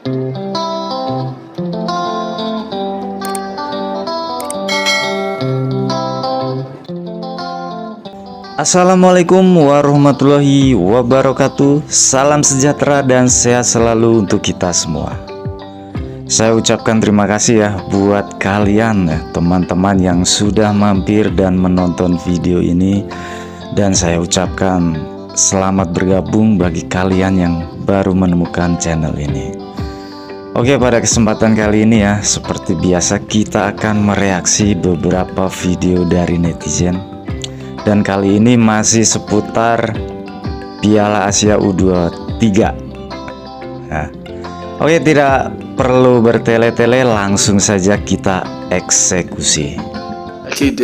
Assalamualaikum warahmatullahi wabarakatuh. Salam sejahtera dan sehat selalu untuk kita semua. Saya ucapkan terima kasih ya buat kalian ya, teman-teman yang sudah mampir dan menonton video ini. Dan saya ucapkan selamat bergabung bagi kalian yang baru menemukan channel ini. Oke, pada kesempatan kali ini ya, seperti biasa kita akan mereaksi beberapa video dari netizen. Dan kali ini masih seputar Piala Asia U23. Nah, oke, tidak perlu bertele-tele, langsung saja kita eksekusi. أكيد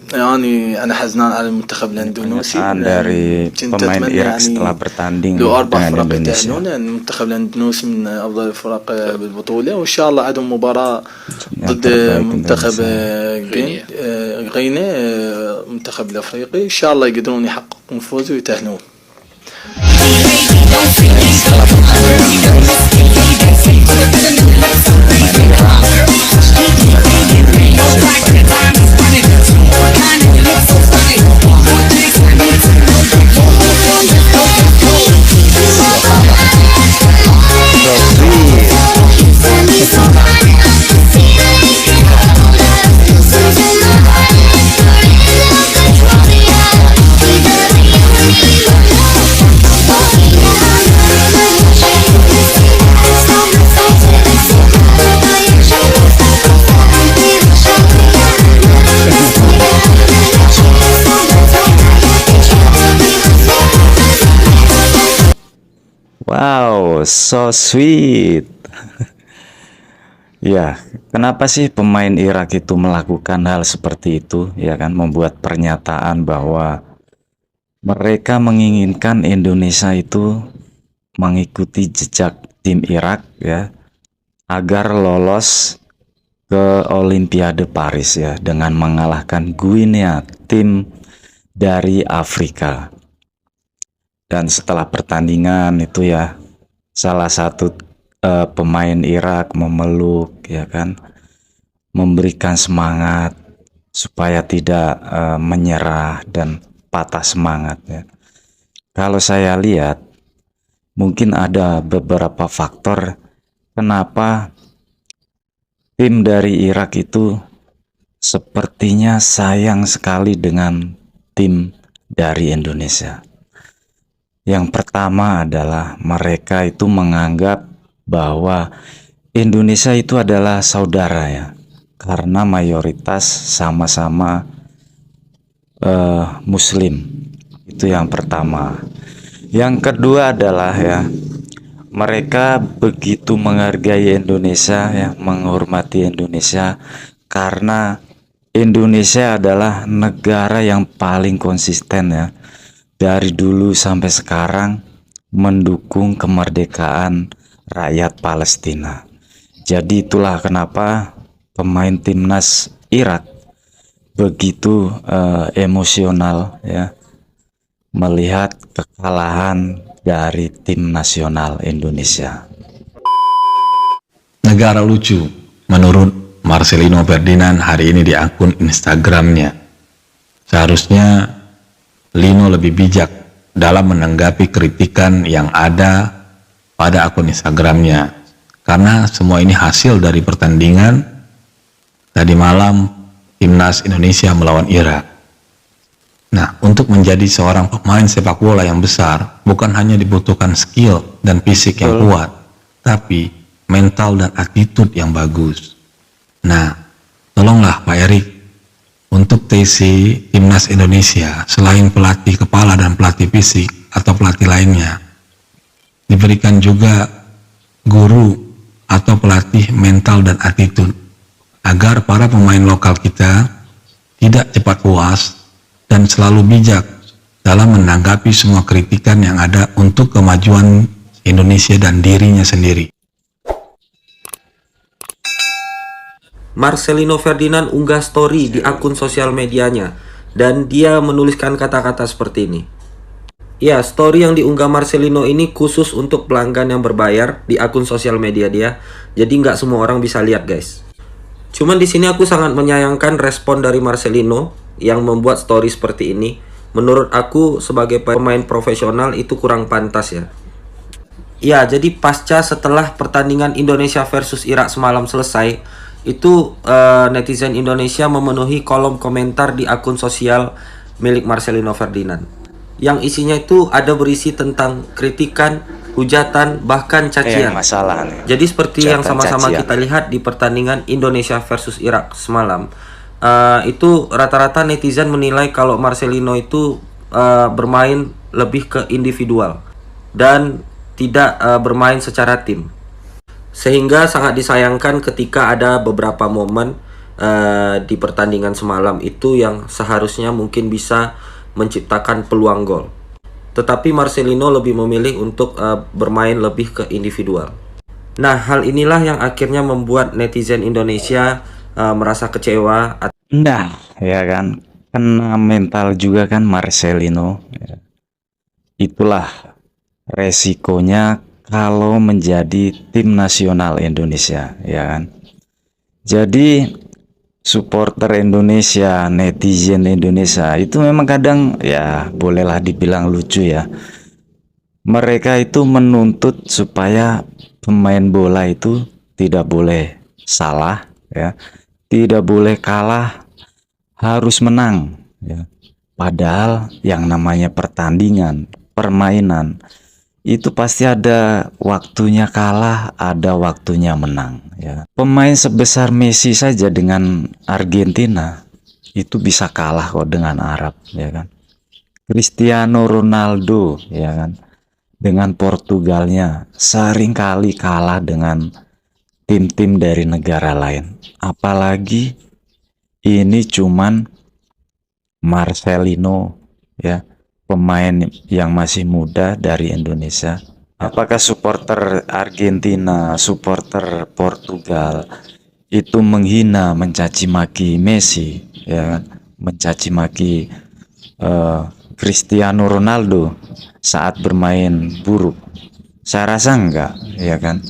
يعني أنا حزنان على المنتخب الأندونيسي Dari pemain Irak setelah bertanding لو أربع dengan فرق Indonesia. يتأهلون المنتخب الأندونيسي من أفضل الفرق بالبطولة وإن شاء الله عندهم مباراة ضد منتخب غينيا المنتخب الأفريقي إن شاء الله يقدرون يحققون فوز ويتأهلون. Wow, so sweet. Ya, kenapa sih pemain Irak itu melakukan hal seperti itu? Ya kan, membuat pernyataan bahwa mereka menginginkan Indonesia itu mengikuti jejak tim Irak ya, agar lolos ke Olimpiade Paris ya, dengan mengalahkan Guinea, tim dari Afrika. Dan setelah pertandingan itu ya, salah satu pemain Irak memeluk ya kan, memberikan semangat supaya tidak menyerah dan patah semangat ya. Kalau saya lihat mungkin ada beberapa faktor kenapa tim dari Irak itu sepertinya sayang sekali dengan tim dari Indonesia. Yang pertama adalah mereka itu menganggap bahwa Indonesia itu adalah saudara ya, karena mayoritas sama-sama Muslim. Itu yang pertama. Yang kedua adalah ya, mereka begitu menghargai Indonesia ya, menghormati Indonesia karena Indonesia adalah negara yang paling konsisten ya, dari dulu sampai sekarang mendukung kemerdekaan rakyat Palestina. Jadi itulah kenapa pemain timnas Irak begitu emosional ya, melihat kekalahan dari tim nasional Indonesia. Negara lucu menurut Marcelino Ferdinand hari ini di akun Instagramnya. Seharusnya Lino lebih bijak dalam menanggapi kritikan yang ada pada akun Instagramnya, karena semua ini hasil dari pertandingan tadi malam timnas Indonesia melawan Irak. Nah, untuk menjadi seorang pemain sepak bola yang besar bukan hanya dibutuhkan skill dan fisik yang kuat, tapi mental dan attitude yang bagus. Nah, tolonglah Pak Erik, untuk TC Timnas Indonesia, selain pelatih kepala dan pelatih fisik atau pelatih lainnya, diberikan juga guru atau pelatih mental dan attitude, agar para pemain lokal kita tidak cepat puas dan selalu bijak dalam menanggapi semua kritikan yang ada untuk kemajuan Indonesia dan dirinya sendiri. Marcelino Ferdinand unggah story di akun sosial medianya dan dia menuliskan kata-kata seperti ini. Ya, story yang diunggah Marcelino ini khusus untuk pelanggan yang berbayar di akun sosial media dia. Jadi nggak semua orang bisa lihat, guys. Cuman di sini aku sangat menyayangkan respon dari Marcelino yang membuat story seperti ini. Menurut aku sebagai pemain profesional itu kurang pantas ya. Ya, jadi pasca setelah pertandingan Indonesia versus Irak semalam selesai, itu netizen Indonesia memenuhi kolom komentar di akun sosial milik Marcelino Ferdinand. Yang isinya itu ada berisi tentang kritikan, hujatan, bahkan cacian. Masalah nih. Jadi seperti yang sama-sama cacian kita lihat di pertandingan Indonesia versus Irak semalam, itu rata-rata netizen menilai kalau Marcelino itu bermain lebih ke individual dan tidak bermain secara tim. Sehingga sangat disayangkan ketika ada beberapa momen di pertandingan semalam itu yang seharusnya mungkin bisa menciptakan peluang gol. Tetapi Marcelino lebih memilih untuk bermain lebih ke individual. Nah, hal inilah yang akhirnya membuat netizen Indonesia merasa kecewa. Nah, ya kan, kena mental juga kan Marcelino. Ya. Itulah resikonya kalau menjadi tim nasional Indonesia, ya kan. Jadi supporter Indonesia, netizen Indonesia itu memang kadang ya bolehlah dibilang lucu ya. Mereka itu menuntut supaya pemain bola itu tidak boleh salah ya, tidak boleh kalah, harus menang ya. Padahal yang namanya pertandingan, permainan itu pasti ada waktunya kalah, ada waktunya menang ya. Pemain sebesar Messi saja dengan Argentina itu bisa kalah kok dengan Arab ya kan. Cristiano Ronaldo ya kan dengan Portugalnya sering kali kalah dengan tim-tim dari negara lain. Apalagi ini cuman Marcelino ya, pemain yang masih muda dari Indonesia. Apakah supporter Argentina, supporter Portugal itu menghina, mencaci maki Messi, ya kan? Mencaci maki Cristiano Ronaldo saat bermain buruk? Saya rasa enggak, ya kan?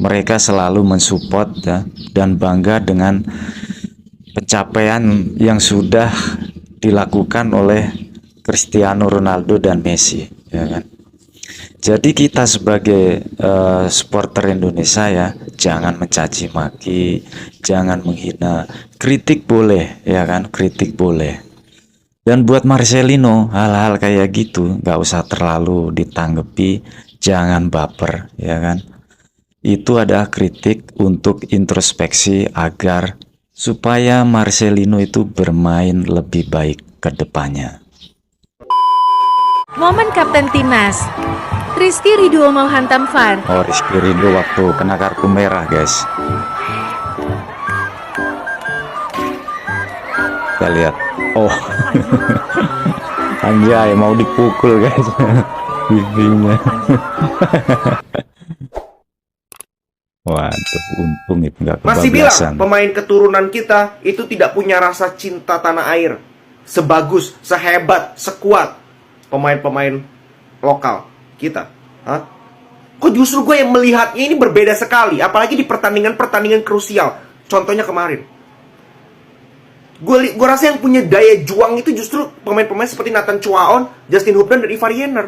Mereka selalu mensupport ya, dan bangga dengan pencapaian yang sudah dilakukan oleh Cristiano Ronaldo dan Messi, ya kan. Jadi kita sebagai supporter Indonesia ya, jangan mencaci maki, jangan menghina. Kritik boleh, ya kan, kritik boleh. Dan buat Marcelino, hal-hal kayak gitu nggak usah terlalu ditanggapi, jangan baper, ya kan. Itu adalah kritik untuk introspeksi agar supaya Marcelino itu bermain lebih baik ke depannya. Momen Kapten Timnas, Rizky Ridho mau hantam VAR. Oh, Rizky Ridho waktu kena kartu merah, guys. Kita lihat. Oh, anjay, mau dipukul, guys. Pipinya. Waduh, untung itu nggak kebablasan. Masih bilang pemain keturunan kita itu tidak punya rasa cinta tanah air sebagus, sehebat, sekuat pemain-pemain lokal kita. Hah? Kok justru gue yang melihatnya ini berbeda sekali, apalagi di pertandingan-pertandingan krusial. Contohnya kemarin, gue rasa yang punya daya juang itu justru pemain-pemain seperti Nathan Chuaon, Justin Hubner, dan Ivar Jenner.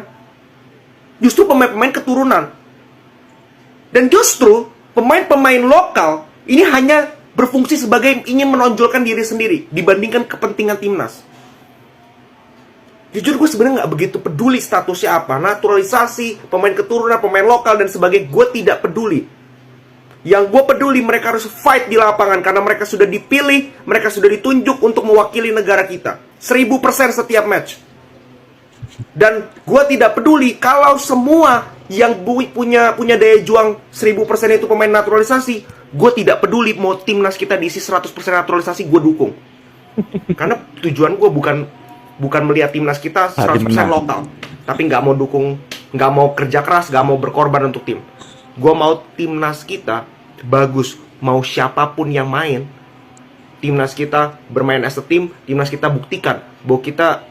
Justru pemain-pemain keturunan. Dan justru pemain-pemain lokal ini hanya berfungsi sebagai ingin menonjolkan diri sendiri dibandingkan kepentingan timnas. Jujur gue sebenarnya nggak begitu peduli statusnya apa, naturalisasi, pemain keturunan, pemain lokal dan sebagainya, gue tidak peduli. Yang gue peduli mereka harus fight di lapangan karena mereka sudah dipilih, mereka sudah ditunjuk untuk mewakili negara kita 1000% setiap match. Dan gue tidak peduli kalau semua yang punya daya juang 1000% itu pemain naturalisasi, gue tidak peduli mau timnas kita diisi 100% naturalisasi, gue dukung. Karena tujuan gue bukan melihat timnas kita 100% lokal, tapi nggak mau dukung, nggak mau kerja keras, nggak mau berkorban untuk tim. Gue mau timnas kita bagus, mau siapapun yang main, timnas kita bermain as a team, timnas kita buktikan bahwa kita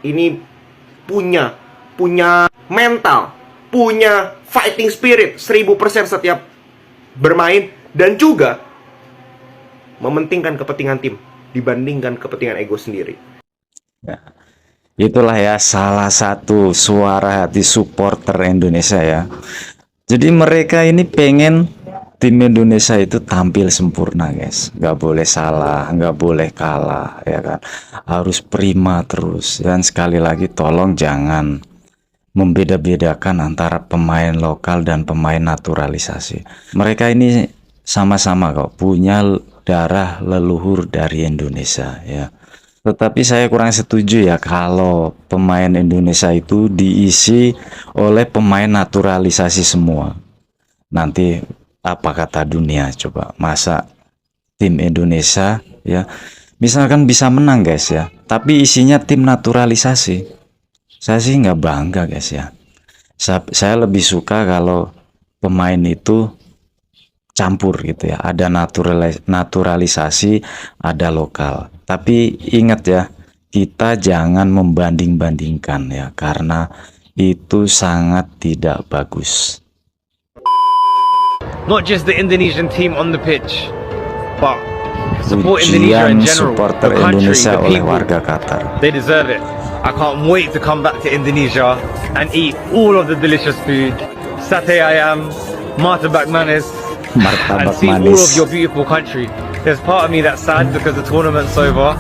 ini punya punya mental, punya fighting spirit 1000% setiap bermain, dan juga mementingkan kepentingan tim dibandingkan kepentingan ego sendiri. Itulah ya salah satu suara hati supporter Indonesia ya. Jadi mereka ini pengen tim Indonesia itu tampil sempurna guys, nggak boleh salah, nggak boleh kalah ya kan, harus prima terus. Dan sekali lagi tolong jangan membeda-bedakan antara pemain lokal dan pemain naturalisasi. Mereka ini sama-sama kok punya darah leluhur dari Indonesia ya. Tetapi saya kurang setuju ya kalau pemain Indonesia itu diisi oleh pemain naturalisasi semua. Nanti apa kata dunia coba, masa tim Indonesia ya misalkan bisa menang guys ya, tapi isinya tim naturalisasi. Saya sih nggak bangga guys ya. Saya lebih suka kalau pemain itu campur gitu ya, ada naturalisasi, ada lokal. Tapi ingat ya, kita jangan membanding-bandingkan ya, karena itu sangat tidak bagus. Not just the Indonesian team on the pitch, but support Indonesia in Ujian general. supporter The country, Indonesia the oleh people. warga Qatar. They deserve it. I can't wait to come back to Indonesia and eat all of the delicious food, satay ayam, martabak manis, and Martabak see all of manis. your beautiful country. There's part of me that's sad because the tournament's over.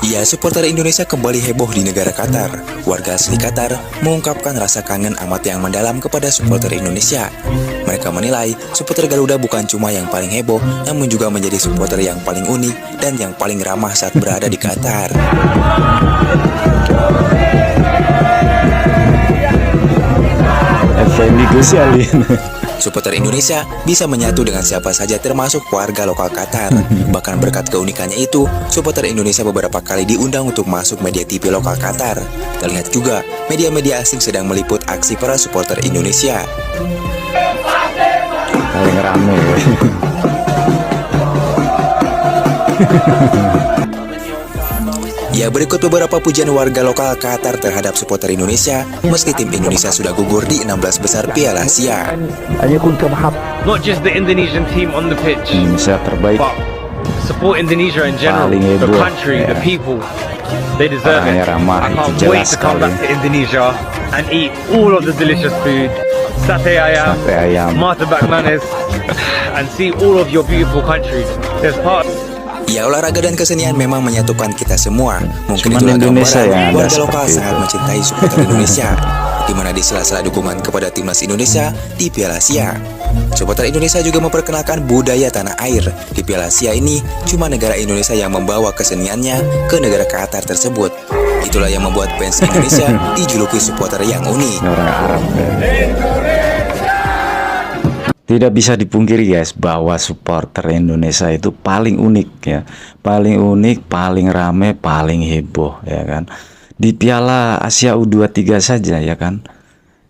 Ya, supporter Indonesia kembali heboh di negara Qatar. Warga asli Qatar mengungkapkan rasa kangen amat yang mendalam kepada supporter Indonesia. Mereka menilai supporter Garuda bukan cuma yang paling heboh, namun juga menjadi supporter yang paling unik dan yang paling ramah saat berada di Qatar. Effendi Gus Yalin. Supporter Indonesia bisa menyatu dengan siapa saja termasuk warga lokal Qatar. Bahkan berkat keunikannya itu, supporter Indonesia beberapa kali diundang untuk masuk media TV lokal Qatar. Terlihat juga, media-media asing sedang meliput aksi para supporter Indonesia. Paling rame ya. Ya, berikut beberapa pujian warga lokal Qatar terhadap supporter Indonesia meski tim Indonesia sudah gugur di 16 besar Piala Asia. Not just the Indonesian team on the pitch, Indonesia terbaik. but support Indonesia in general. Paling The heboh, country, ya. the people. They deserve Orangnya it. ramah, I itu can't jelas wait to come sekali. back to Indonesia and eat all of the delicious food, satay ayam, Satay ayam. martabak manis, and see all of your beautiful country. There's part. Ya, olahraga dan kesenian memang menyatukan kita semua. Mungkin Cuman itulah Indonesia gambaran yang ada warga lokal seperti sangat itu. mencintai supporter Indonesia, di mana di sela-sela dukungan kepada timnas Indonesia di Piala Asia. Supporter Indonesia juga memperkenalkan budaya tanah air. Di Piala Asia ini, cuma negara Indonesia yang membawa keseniannya ke negara Qatar tersebut. Itulah yang membuat fans Indonesia dijuluki supporter yang unik. Orang Arab ya. Tidak bisa dipungkiri guys bahwa supporter Indonesia itu paling unik ya, paling unik, paling rame, paling heboh ya kan. Di Piala Asia U23 saja ya kan,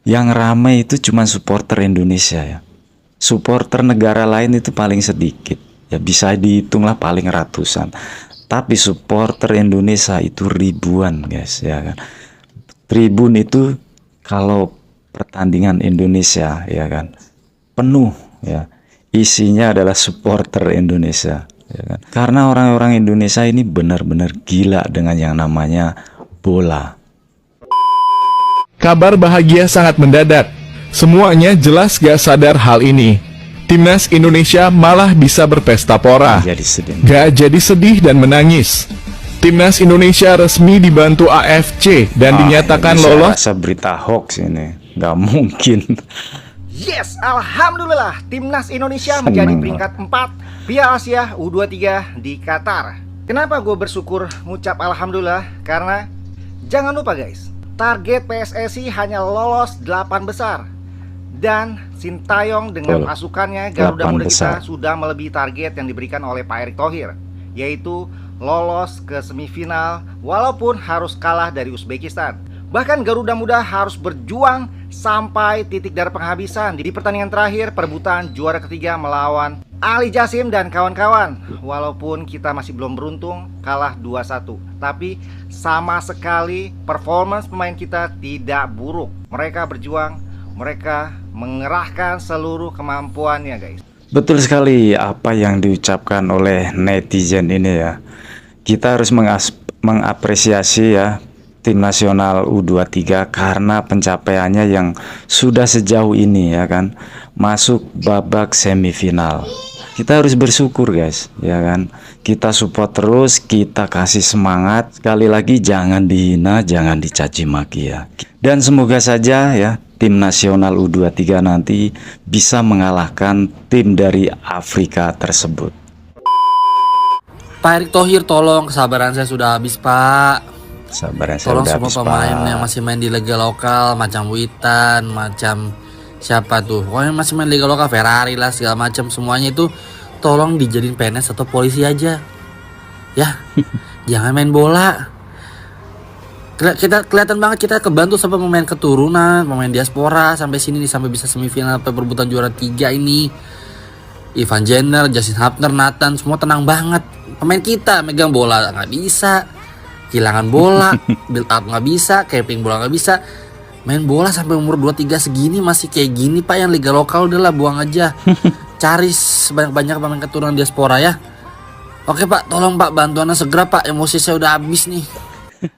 yang rame itu cuma supporter Indonesia ya. Supporter negara lain itu paling sedikit ya, bisa dihitunglah paling ratusan. Tapi supporter Indonesia itu ribuan guys ya kan. Tribun itu kalau pertandingan Indonesia ya kan penuh ya, isinya adalah supporter Indonesia ya kan? Karena orang-orang Indonesia ini benar-benar gila dengan yang namanya bola. Kabar bahagia sangat mendadak. Semuanya jelas gak sadar hal ini. Timnas Indonesia malah bisa berpesta pora. Jadi sedih. Gak jadi sedih dan menangis. Timnas Indonesia resmi dibantu AFC dan dinyatakan ini saya lolos. rasa berita hoax ini, nggak mungkin. Yes, alhamdulillah timnas Indonesia Seneng menjadi loh. peringkat 4 Piala Asia U23 di Qatar. Kenapa gue bersyukur ngucap alhamdulillah? Karena jangan lupa guys, target PSSI hanya lolos 8 besar. Dan Sintayong dengan Betul. pasukannya Garuda 8 Muda besar. kita sudah melebihi target yang diberikan oleh Pak Erick Thohir, yaitu lolos ke semifinal walaupun harus kalah dari Uzbekistan. Bahkan Garuda Muda harus berjuang sampai titik darah penghabisan di pertandingan terakhir perebutan juara ketiga melawan Ali Jasim dan kawan-kawan. Walaupun kita masih belum beruntung, kalah 2-1, tapi sama sekali performance pemain kita tidak buruk. Mereka berjuang, mereka mengerahkan seluruh kemampuannya, guys. Betul sekali apa yang diucapkan oleh netizen ini ya. Kita harus mengapresiasi ya tim nasional U23 karena pencapaiannya yang sudah sejauh ini ya kan, masuk babak semifinal. Kita harus bersyukur guys ya kan. Kita support terus, kita kasih semangat. Sekali lagi jangan dihina, jangan dicaci maki ya. Dan semoga saja ya tim nasional U23 nanti bisa mengalahkan tim dari Afrika tersebut. Pak Erick Thohir, tolong, kesabaran saya sudah habis Pak. Sabar, saya tolong udah semua habis, pemain Pak. yang masih main di liga lokal, macam Witan, macam siapa tuh, pokoknya masih main liga lokal, Ferrari lah segala macam, semuanya itu tolong dijadiin PNS atau polisi aja ya. Jangan main bola. Kita kelihatan banget kita kebantu sama pemain keturunan, pemain diaspora sampai sini nih, sampai bisa semifinal sampai perebutan juara 3 ini. Ivan Jenner, Justin Hapner, Nathan, semua tenang banget. Pemain kita megang bola nggak bisa, kehilangan bola, build up nggak bisa, capping bola nggak bisa. Main bola sampai umur 23 segini masih kayak gini Pak. Yang liga lokal udahlah buang aja. Cari sebanyak-banyak pemain keturunan diaspora ya. Oke Pak, tolong Pak bantuannya segera Pak, emosi saya udah habis nih.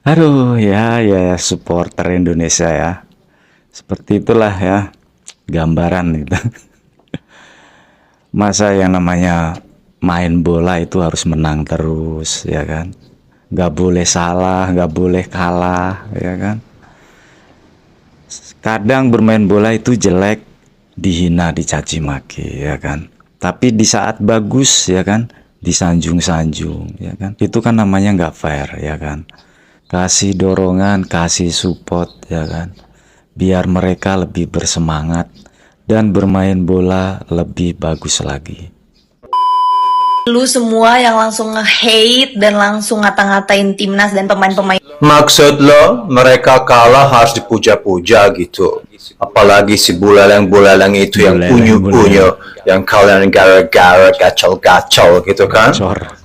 Aduh ya supporter Indonesia ya. Seperti itulah ya gambaran itu. Masa yang namanya main bola itu harus menang terus ya kan. Gak boleh salah, gak boleh kalah ya kan. Kadang bermain bola itu jelek, dihina, dicaci maki ya kan. Tapi di saat bagus ya kan, disanjung-sanjung ya kan. Itu kan namanya nggak fair ya kan. Kasih dorongan, kasih support ya kan, biar mereka lebih bersemangat dan bermain bola lebih bagus lagi. Lu semua yang langsung nge-hate dan langsung ngata-ngatain timnas dan pemain-pemain. Maksud lo mereka kalah harus dipuja-puja gitu? Apalagi si bulalang-bulalang itu yang unyu-unyu, yang kalian gara-gara gacol-gacol gitu kan?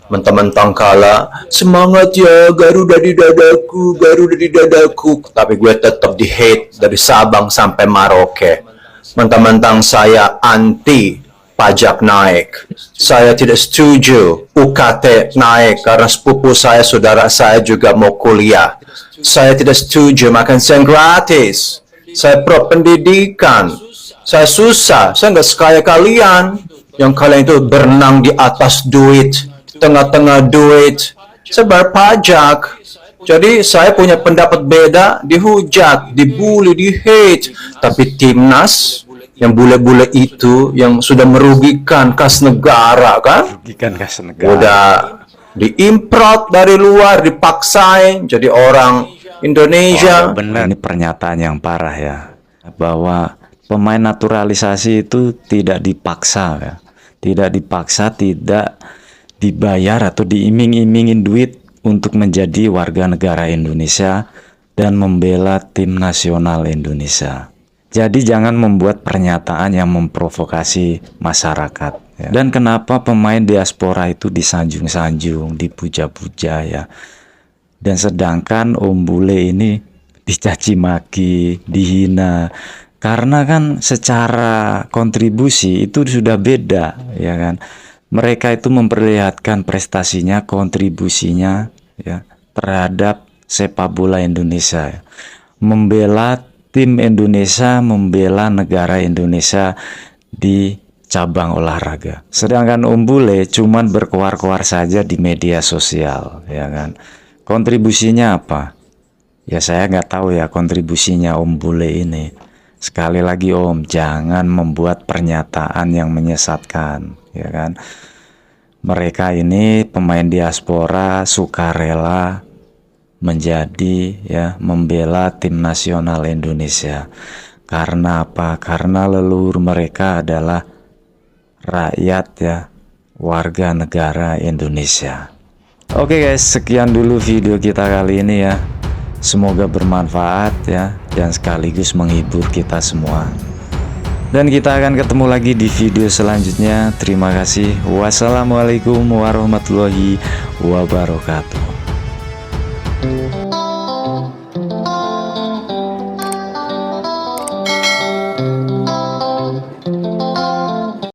Mentang-mentang kalah, semangat ya Garuda di dadaku, Garuda di dadaku. Tapi gue tetap di-hate dari Sabang sampai Merauke. Mentang-mentang saya anti pajak naik, saya tidak setuju UKT naik karena sepupu saya, saudara saya juga mau kuliah. Saya tidak setuju makan siang gratis. Saya pro pendidikan. Saya susah, saya nggak sekaya kalian. Yang kalian itu berenang di atas duit, tengah-tengah duit. Saya bayar pajak. Jadi saya punya pendapat beda, dihujat, dibully, di-hate. Tapi timnas yang bule-bule itu yang sudah merugikan kas negara kan? Merugikan kas negara. Udah diimport dari luar, dipaksain jadi orang Indonesia. Oh, benar. Ini pernyataan yang parah ya, bahwa pemain naturalisasi itu tidak dipaksa ya. Tidak dipaksa, tidak dibayar atau diiming-imingin duit untuk menjadi warga negara Indonesia dan membela tim nasional Indonesia. Jadi jangan membuat pernyataan yang memprovokasi masyarakat ya. Dan kenapa pemain diaspora itu disanjung-sanjung, dipuja-puja ya. Dan sedangkan Om Bule ini dicaci maki, dihina. Karena kan secara kontribusi itu sudah beda ya kan. Mereka itu memperlihatkan prestasinya, kontribusinya ya terhadap sepak bola Indonesia ya. Membela tim Indonesia, membela negara Indonesia di cabang olahraga. Sedangkan Om Bule cuman berkoar-koar saja di media sosial ya kan. Kontribusinya apa? Ya saya nggak tahu ya kontribusinya Om Bule ini. Sekali lagi Om, jangan membuat pernyataan yang menyesatkan ya kan. Mereka ini pemain diaspora sukarela menjadi ya membela tim nasional Indonesia. Karena apa? Karena leluhur mereka adalah rakyat ya, warga negara Indonesia. Oke guys, sekian dulu video kita kali ini ya. Semoga bermanfaat ya, dan sekaligus menghibur kita semua. Dan kita akan ketemu lagi di video selanjutnya. Terima kasih. Wassalamualaikum warahmatullahi wabarakatuh.